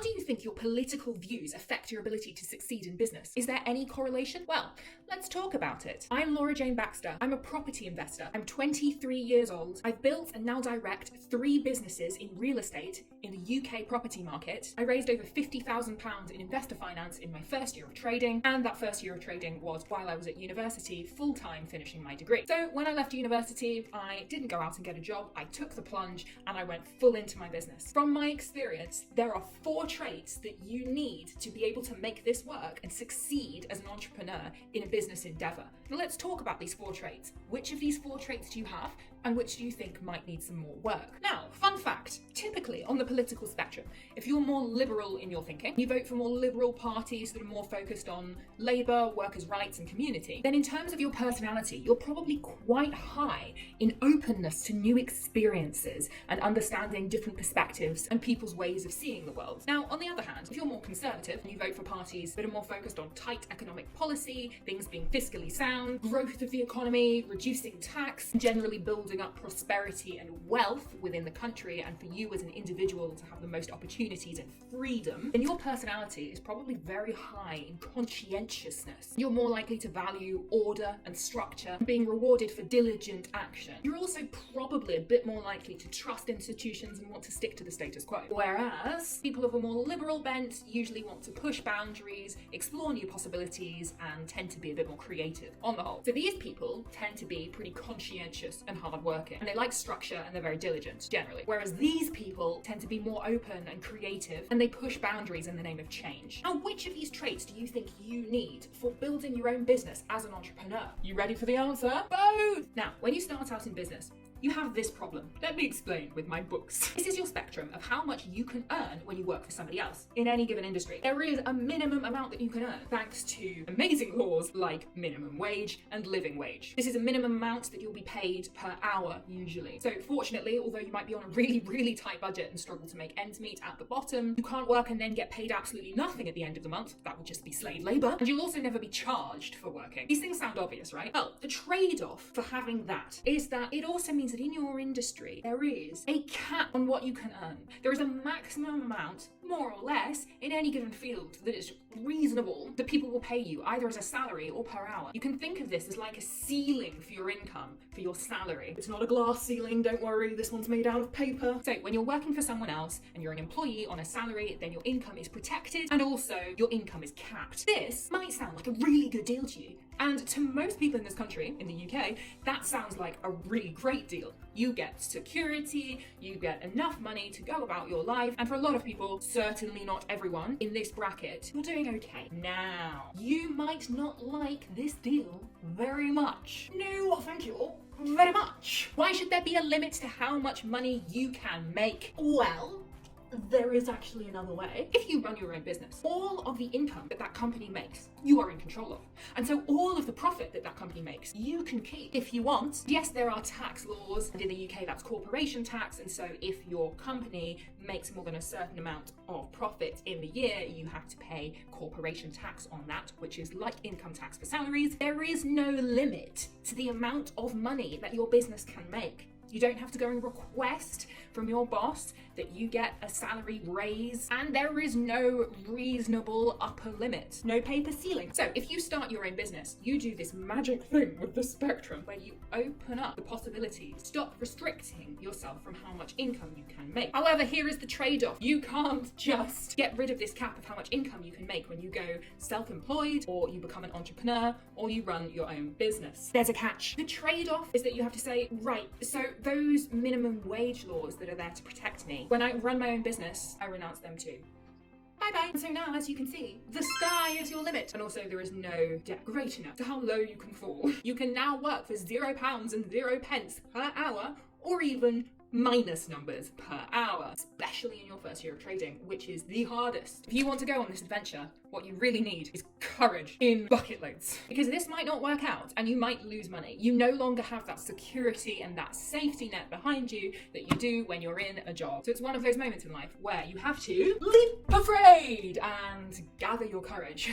do you think your political views affect your ability to succeed in business? Is there any correlation? Well, let's talk about it. I'm Laura Jane Baxter. I'm a property investor. I'm 23 years old. I've built and now direct 3 businesses in real estate in the UK property market. I raised over £50,000 in investor finance in my first year of trading, and that first year of trading was while I was at university, full-time finishing my degree. So when I left university, I didn't go out and get a job. I took the plunge and I went full into my business. From my experience, there are 4 traits that you need to be able to make this work and succeed as an entrepreneur in a business endeavor. Now let's talk about these 4 traits. Which of these 4 traits do you have, and which do you think might need some more work? Now, fun fact, typically on the political spectrum, if you're more liberal in your thinking, you vote for more liberal parties that are more focused on labour, workers' rights and community, then in terms of your personality, you're probably quite high in openness to new experiences and understanding different perspectives and people's ways of seeing the world. Now, on the other hand, if you're more conservative and you vote for parties that are more focused on tight economic policy, things being fiscally sound, growth of the economy, reducing tax, and generally building up prosperity and wealth within the country, and for you as an individual to have the most opportunities and freedom, then your personality is probably very high in conscientiousness. You're more likely to value order and structure and being rewarded for diligent action. You're also probably a bit more likely to trust institutions and want to stick to the status quo. Whereas people of a more liberal bent usually want to push boundaries, explore new possibilities, and tend to be a bit more creative on the whole. So these people tend to be pretty conscientious and hardworking, and they like structure and they're very diligent generally. Whereas these people tend to be more open and creative, and they push boundaries in the name of change. Now, which of these traits do you think you need for building your own business as an entrepreneur? You ready for the answer? Both! Now, when you start out in business, you have this problem. Let me explain with my books. This is your spectrum of how much you can earn when you work for somebody else in any given industry. There is a minimum amount that you can earn thanks to amazing laws like minimum wage and living wage. This is a minimum amount that you'll be paid per hour usually. So fortunately, although you might be on a really tight budget and struggle to make ends meet at the bottom, you can't work and then get paid absolutely nothing at the end of the month. That would just be slave labor. And you'll also never be charged for working. These things sound obvious, right? Well, the trade-off for having that is that it also means that in your industry, there is a cap on what you can earn. There is a maximum amount, more or less, in any given field that is reasonable that people will pay you, either as a salary or per hour. You can think of this as like a ceiling for your income, for your salary. It's not a glass ceiling, don't worry, this one's made out of paper. So when you're working for someone else and you're an employee on a salary, then your income is protected and also your income is capped. This might sound like a really good deal to you. And to most people in this country, in the UK, that sounds like a really great deal. You get security, you get enough money to go about your life, and for a lot of people, certainly not everyone, in this bracket, you're doing okay. Now, you might not like this deal very much. No, thank you very much. Why should there be a limit to how much money you can make? Well, there is actually another way. If you run your own business, all of the income that that company makes, you are in control of. And so all of the profit that that company makes, you can keep if you want. Yes, there are tax laws, and in the UK that's corporation tax, and so if your company makes more than a certain amount of profit in the year, you have to pay corporation tax on that, which is like income tax for salaries. There is no limit to the amount of money that your business can make. You don't have to go and request from your boss that you get a salary raise, and there is no reasonable upper limit, no paper ceiling. So if you start your own business, you do this magic thing with the spectrum where you open up the possibilities, stop restricting yourself from how much income you can make. However, here is the trade-off. You can't just get rid of this cap of how much income you can make when you go self-employed, or you become an entrepreneur, or you run your own business. There's a catch. The trade-off is that you have to say, right, so those minimum wage laws that are there to protect me, when I run my own business, I renounce them too. Bye-bye. And so now, as you can see, the sky is your limit. And also there is no debt great enough to how low you can fall. You can now work for £0 and 0 pence per hour, or even minus numbers per hour, especially in your first year of trading, which is the hardest. If you want to go on this adventure, what you really need is courage in bucket loads, because this might not work out and you might lose money. You no longer have that security and that safety net behind you that you do when you're in a job. So it's one of those moments in life where you have to leap afraid and gather your courage.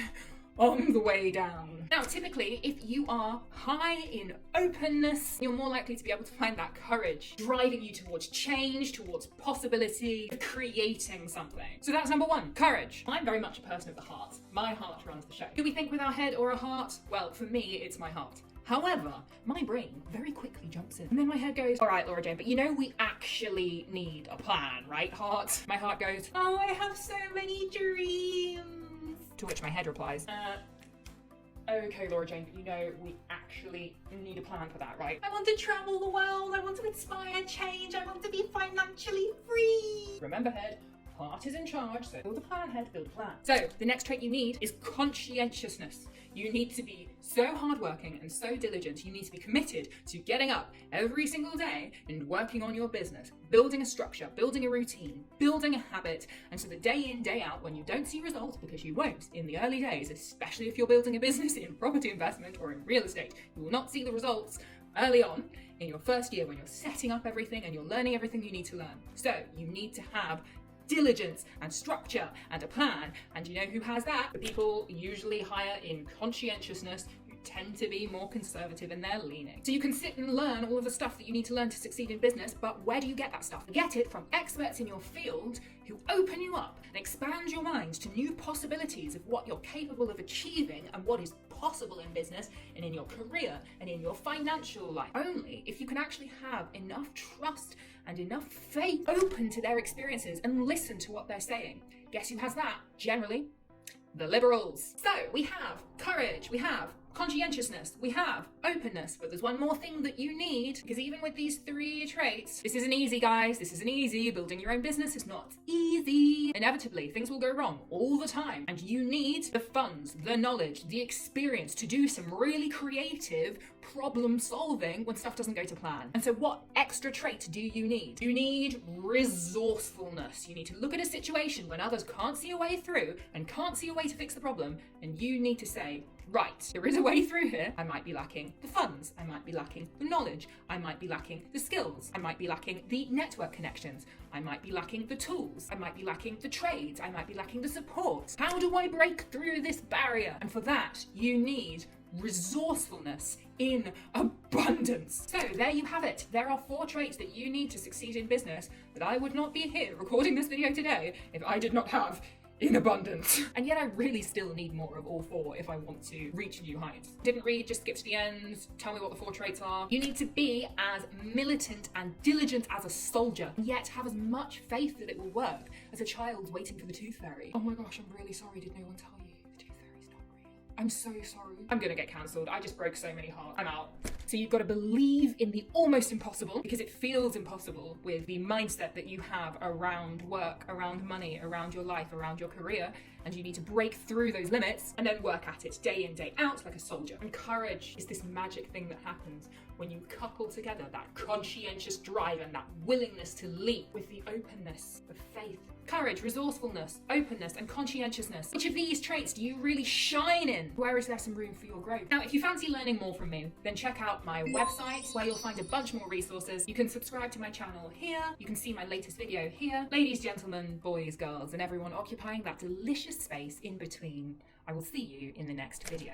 on the way down. Now, typically, if you are high in openness, you're more likely to be able to find that courage, driving you towards change, towards possibility, creating something. So that's number one, courage. I'm very much a person of the heart. My heart runs the show. Do we think with our head or a heart? Well, for me, it's my heart. However, my brain very quickly jumps in. And then my head goes, all right, Laura Jane, but you know we actually need a plan, right, heart? My heart goes, oh, I have so many dreams. To which my head replies, okay, Laura Jane, but you know we actually need a plan for that, right? I want to travel the world, I want to inspire change, I want to be financially free. Remember, head, heart is in charge, so build a plan, head, build a plan. So the next trait you need is conscientiousness. You need to be so hardworking and so diligent. You need to be committed to getting up every single day and working on your business, building a structure, building a routine, building a habit. And so that day in, day out, when you don't see results, because you won't in the early days, especially if you're building a business in property investment or in real estate, you will not see the results early on in your first year when you're setting up everything and you're learning everything you need to learn. So you need to have diligence and structure and a plan. And you know who has that? The people usually higher in conscientiousness, who tend to be more conservative in their leaning. So you can sit and learn all of the stuff that you need to learn to succeed in business, but where do you get that stuff? You get it from experts in your field who open you up and expand your mind to new possibilities of what you're capable of achieving and what is possible in business and in your career and in your financial life. Only if you can actually have enough trust and enough faith, open to their experiences and listen to what they're saying. Guess who has that? Generally, the liberals. So we have courage, we have conscientiousness, we have openness, but there's one more thing that you need, because even with these three traits, this isn't easy, guys. This isn't easy. Building your own business is not easy. Inevitably, things will go wrong all the time, and you need the funds, the knowledge, the experience to do some really creative problem solving when stuff doesn't go to plan. And so what extra trait do you need? You need resourcefulness. You need to look at a situation when others can't see a way through and can't see a way to fix the problem, and you need to say, right, there is a way through here. I might be lacking the funds. I might be lacking the knowledge. I might be lacking the skills. I might be lacking the network connections. I might be lacking the tools. I might be lacking the trades. I might be lacking the support. How do I break through this barrier? And for that, you need resourcefulness in abundance. So there you have it. There are 4 traits that you need to succeed in business that I would not be here recording this video today if I did not have in abundance. And yet I really still need more of all 4 if I want to reach new heights. Didn't read, just skip to the end, tell me what the 4 traits are. You need to be as militant and diligent as a soldier, yet have as much faith that it will work as a child waiting for the tooth fairy. Oh my gosh, I'm really sorry, did no one tell you? The tooth fairy's not real. I'm so sorry. I'm gonna get cancelled. I just broke so many hearts. I'm out. So you've got to believe in the almost impossible, because it feels impossible with the mindset that you have around work, around money, around your life, around your career. And you need to break through those limits and then work at it day in, day out like a soldier. And courage is this magic thing that happens when you couple together that conscientious drive and that willingness to leap with the openness of faith. Courage, resourcefulness, openness, and conscientiousness. Which of these traits do you really shine in? Where is there some room for your growth? Now, if you fancy learning more from me, then check out my website where you'll find a bunch more resources. You can subscribe to my channel here. You can see my latest video here. Ladies, gentlemen, boys, girls, and everyone occupying that delicious space in between. I will see you in the next video.